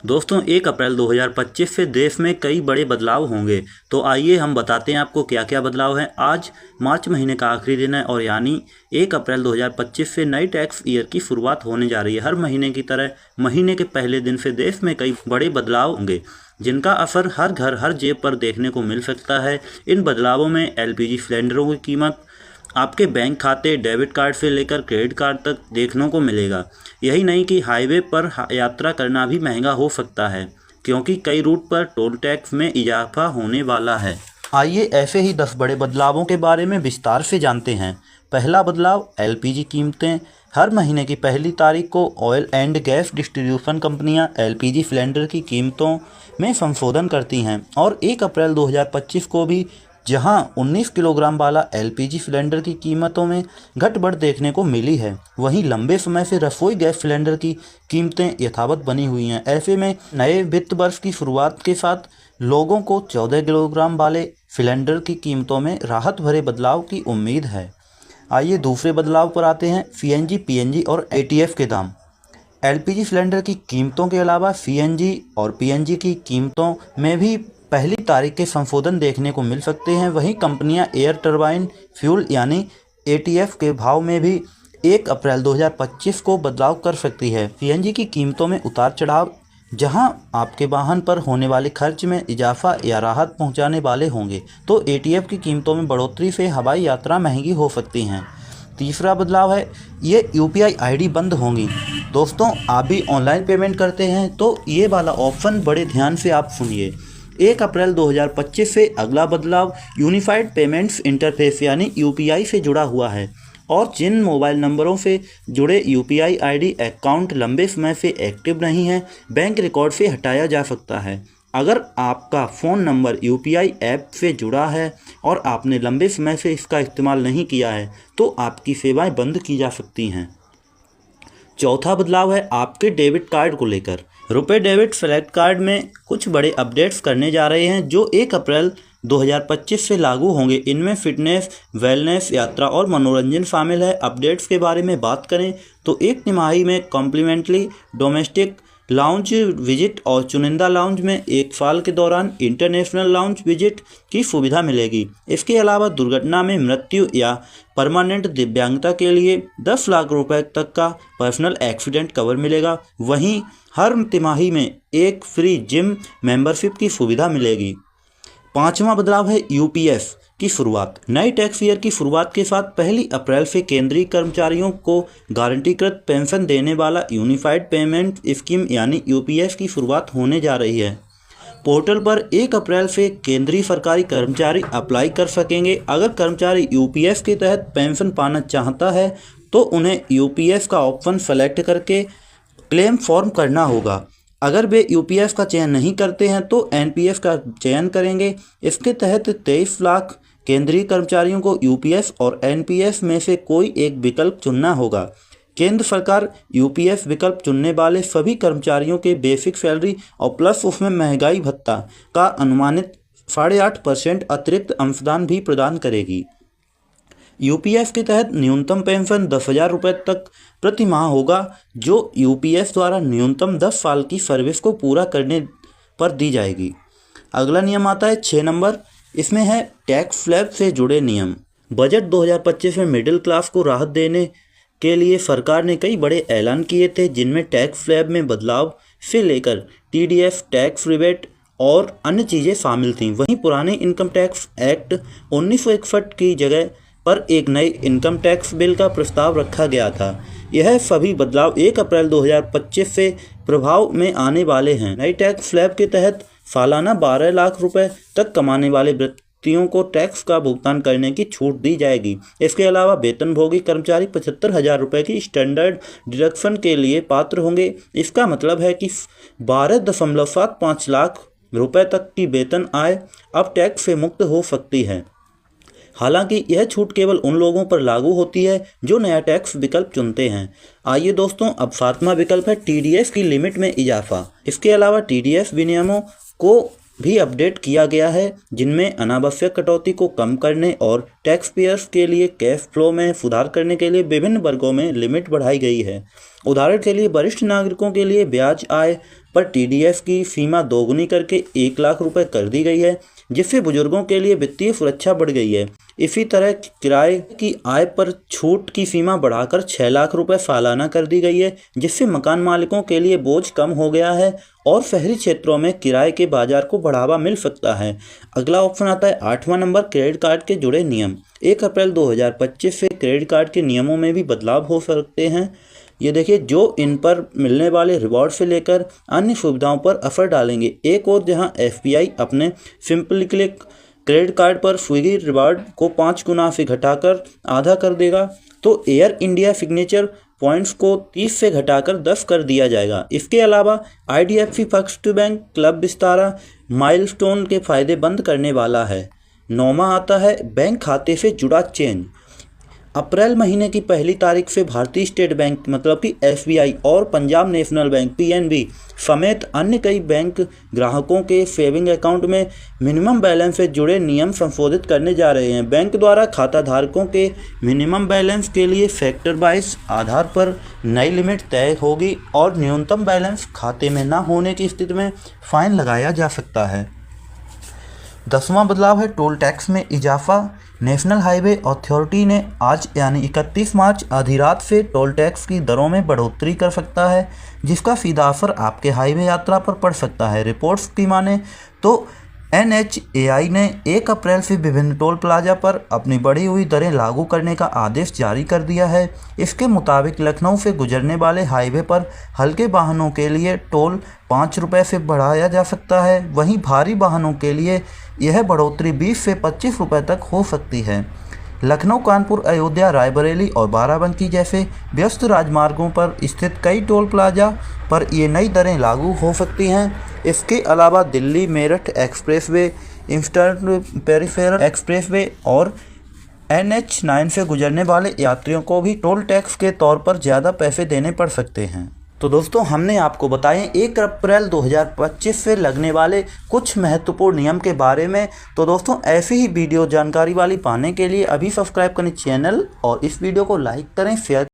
दोस्तों 1 अप्रैल 2025 से देश में कई बड़े बदलाव होंगे। तो आइए हम बताते हैं आपको क्या क्या बदलाव हैं। आज मार्च महीने का आखिरी दिन है और यानी 1 अप्रैल 2025 से नई टैक्स ईयर की शुरुआत होने जा रही है। हर महीने की तरह महीने के पहले दिन से देश में कई बड़े बदलाव होंगे जिनका असर हर घर हर जेब पर देखने को मिल सकता है। इन बदलावों में एलपीजी सिलेंडरों की कीमत आपके बैंक खाते, डेबिट कार्ड से लेकर क्रेडिट कार्ड तक देखने को मिलेगा। यही नहीं कि हाईवे पर यात्रा करना भी महंगा हो सकता है क्योंकि कई रूट पर टोल टैक्स में इजाफा होने वाला है। आइए ऐसे ही 10 बड़े बदलावों के बारे में विस्तार से जानते हैं। पहला बदलाव, एलपीजी कीमतें। हर महीने की पहली तारीख को ऑयल एंड गैस डिस्ट्रीब्यूशन कंपनियां एलपीजी सिलेंडर की कीमतों में संशोधन करती हैं और 1 अप्रैल 2025 को भी जहां 19 किलोग्राम वाला एलपीजी सिलेंडर की कीमतों में घटबढ़ देखने को मिली है, वहीं लंबे समय से रसोई गैस सिलेंडर की कीमतें यथावत बनी हुई हैं। ऐसे में नए वित्त वर्ष की शुरुआत के साथ लोगों को 14 किलोग्राम वाले सिलेंडर की कीमतों में राहत भरे बदलाव की उम्मीद है। आइए दूसरे बदलाव पर आते हैं। सीएनजी, पीएनजी और एटीएफ के दाम। एलपीजी सिलेंडर की कीमतों के अलावा सीएनजी और पीएनजी की कीमतों में भी पहली तारीख के संशोधन देखने को मिल सकते हैं। वहीं कंपनियां एयर टरबाइन फ्यूल यानी एटीएफ के भाव में भी 1 अप्रैल 2025 को बदलाव कर सकती है। सीएनजी की कीमतों में उतार चढ़ाव जहां आपके वाहन पर होने वाले खर्च में इजाफा या राहत पहुंचाने वाले होंगे, तो एटीएफ की कीमतों में बढ़ोतरी से हवाई यात्रा महंगी हो सकती हैं। तीसरा बदलाव है, ये यूपीआई आईडी बंद होंगी। दोस्तों, आप भी ऑनलाइन पेमेंट करते हैं तो ये वाला ऑप्शन बड़े ध्यान से आप सुनिए। 1 अप्रैल 2025 से अगला बदलाव यूनिफाइड पेमेंट्स इंटरफेस यानी यूपीआई से जुड़ा हुआ है और जिन मोबाइल नंबरों से जुड़े यूपीआई आईडी अकाउंट लंबे समय से एक्टिव नहीं है, बैंक रिकॉर्ड से हटाया जा सकता है। अगर आपका फ़ोन नंबर यूपीआई ऐप से जुड़ा है और आपने लंबे समय से इसका इस्तेमाल नहीं किया है तो आपकी सेवाएं बंद की जा सकती हैं। चौथा बदलाव है आपके डेबिट कार्ड को लेकर। रुपए डेबिट सेलेक्ट कार्ड में कुछ बड़े अपडेट्स करने जा रहे हैं जो 1 अप्रैल 2025 से लागू होंगे। इनमें फिटनेस, वेलनेस, यात्रा और मनोरंजन शामिल है। अपडेट्स के बारे में बात करें तो एक तिमाही में कॉम्प्लीमेंट्री डोमेस्टिक लाउंज विजिट और चुनिंदा लाउंज में 1 साल के दौरान इंटरनेशनल लाउंज विजिट की सुविधा मिलेगी। इसके अलावा दुर्घटना में मृत्यु या परमानेंट दिव्यांगता के लिए 10 लाख रुपए तक का पर्सनल एक्सीडेंट कवर मिलेगा। वहीं हर तिमाही में एक फ्री जिम मेंबरशिप की सुविधा मिलेगी। पांचवा बदलाव है यूपीएस की शुरुआत। नई टैक्स ईयर की शुरुआत के साथ 1 अप्रैल से केंद्रीय कर्मचारियों को गारंटीकृत पेंशन देने वाला यूनिफाइड पेमेंट स्कीम यानी यूपीएस की शुरुआत होने जा रही है। पोर्टल पर 1 अप्रैल से केंद्रीय सरकारी कर्मचारी अप्लाई कर सकेंगे। अगर कर्मचारी यूपीएस के तहत पेंशन पाना चाहता है तो उन्हें यूपीएस का ऑप्शन सेलेक्ट करके क्लेम फॉर्म करना होगा। अगर वे यूपीएस का चयन नहीं करते हैं तो एनपीएस का चयन करेंगे। इसके तहत 23 लाख केंद्रीय कर्मचारियों को यूपीएस और एनपीएस में से कोई एक विकल्प चुनना होगा। केंद्र सरकार यूपीएस विकल्प चुनने वाले सभी कर्मचारियों के बेसिक सैलरी और प्लस उसमें महंगाई भत्ता का अनुमानित 8.5% अतिरिक्त अंशदान भी प्रदान करेगी। यूपीएस के तहत न्यूनतम पेंशन 10,000 रुपये तक प्रति माह होगा जो यूपीएस द्वारा न्यूनतम 10 साल की सर्विस को पूरा करने पर दी जाएगी। अगला नियम आता है 6 नंबर। इसमें है टैक्स स्लैब से जुड़े नियम। बजट 2025 में मिडिल क्लास को राहत देने के लिए सरकार ने कई बड़े ऐलान किए थे जिनमें टैक्स स्लैब में बदलाव से लेकर टीडीएस, टैक्स रिबेट और अन्य चीज़ें शामिल थीं। वहीं पुराने इनकम टैक्स एक्ट 1961 की जगह पर एक नई इनकम टैक्स बिल का प्रस्ताव रखा गया था। यह सभी बदलाव 1 अप्रैल 2025 से प्रभाव में आने वाले हैं। नई टैक्स स्लैब के तहत सालाना 12 लाख रुपए तक कमाने वाले व्यक्तियों को टैक्स का भुगतान करने की छूट दी जाएगी। इसके अलावा वेतनभोगी कर्मचारी 75,000 रुपये की स्टैंडर्ड डिडक्शन के लिए पात्र होंगे। इसका मतलब है कि 12.75 लाख रुपए तक की वेतन आय अब टैक्स से मुक्त हो सकती है। हालांकि यह छूट केवल उन लोगों पर लागू होती है जो नया टैक्स विकल्प चुनते हैं। आइए दोस्तों, अब 7वां विकल्प है टीडीएस की लिमिट में इजाफा। इसके अलावा टीडीएस विनियमों को भी अपडेट किया गया है, जिनमें अनावश्यक कटौती को कम करने और टैक्स पेयर्स के लिए कैश फ्लो में सुधार करने के लिए विभिन्न वर्गों में लिमिट बढ़ाई गई है। उदाहरण के लिए वरिष्ठ नागरिकों के लिए ब्याज आय पर टीडीएस की सीमा दोगुनी करके 1 लाख रुपए कर दी गई है, जिससे बुजुर्गों के लिए वित्तीय सुरक्षा बढ़ गई है। इसी तरह किराए की आय पर छूट की सीमा बढ़ाकर 6 लाख रुपए सालाना कर दी गई है, जिससे मकान मालिकों के लिए बोझ कम हो गया है और शहरी क्षेत्रों में किराए के बाजार को बढ़ावा मिल सकता है। अगला ऑप्शन आता है 8वां नंबर, क्रेडिट कार्ड के जुड़े नियम। 1 अप्रैल 2025 से क्रेडिट कार्ड के नियमों में भी बदलाव हो सकते हैं। ये देखिए, जो इन पर मिलने वाले रिवॉर्ड से लेकर अन्य सुविधाओं पर असर डालेंगे। एक और जहां एसबीआई अपने सिंपल क्लिक क्रेडिट कार्ड पर स्विगी रिवॉर्ड को 5 गुना से घटाकर आधा कर देगा, तो एयर इंडिया सिग्नेचर पॉइंट्स को 30 से घटाकर 10 कर दिया जाएगा। इसके अलावा IDFC first bank club Vistara milestone के फायदे बंद करने वाला है। 9वां आता है बैंक खाते से जुड़ा चेंज। अप्रैल महीने की 1 तारीख से भारतीय स्टेट बैंक मतलब कि एसबीआई और पंजाब नेशनल बैंक पीएनबी समेत अन्य कई बैंक ग्राहकों के सेविंग अकाउंट में मिनिमम बैलेंस से जुड़े नियम संशोधित करने जा रहे हैं। बैंक द्वारा खाता धारकों के मिनिमम बैलेंस के लिए फैक्टर वाइज आधार पर नई लिमिट तय होगी और न्यूनतम बैलेंस खाते में न होने की स्थिति में फाइन लगाया जा सकता है। 10वां बदलाव है टोल टैक्स में इजाफा। नेशनल हाईवे अथॉरिटी ने आज यानी 31 मार्च आधी रात से टोल टैक्स की दरों में बढ़ोतरी कर सकता है, जिसका सीधा असर आपके हाईवे यात्रा पर पड़ सकता है। रिपोर्ट्स की माने तो एनएचएआई ने 1 अप्रैल से विभिन्न टोल प्लाजा पर अपनी बढ़ी हुई दरें लागू करने का आदेश जारी कर दिया है। इसके मुताबिक लखनऊ से गुजरने वाले हाईवे पर हल्के वाहनों के लिए टोल 5 रुपये से बढ़ाया जा सकता है, वहीं भारी वाहनों के लिए यह बढ़ोतरी 20 से 25 रुपये तक हो सकती है। लखनऊ, कानपुर, अयोध्या, रायबरेली और बाराबंकी जैसे व्यस्त राजमार्गों पर स्थित कई टोल प्लाजा पर ये नई दरें लागू हो सकती हैं। इसके अलावा Delhi Meerut expressway, eastern peripheral expressway और NH9 से गुजरने वाले यात्रियों को भी टोल टैक्स के तौर पर ज़्यादा पैसे देने पड़ सकते हैं। तो दोस्तों, हमने आपको बताए 1 अप्रैल 2025 से लगने वाले कुछ महत्वपूर्ण नियम के बारे में। तो दोस्तों, ऐसी ही वीडियो जानकारी वाली पाने के लिए अभी सब्सक्राइब करें चैनल और इस वीडियो को लाइक करें, शेयर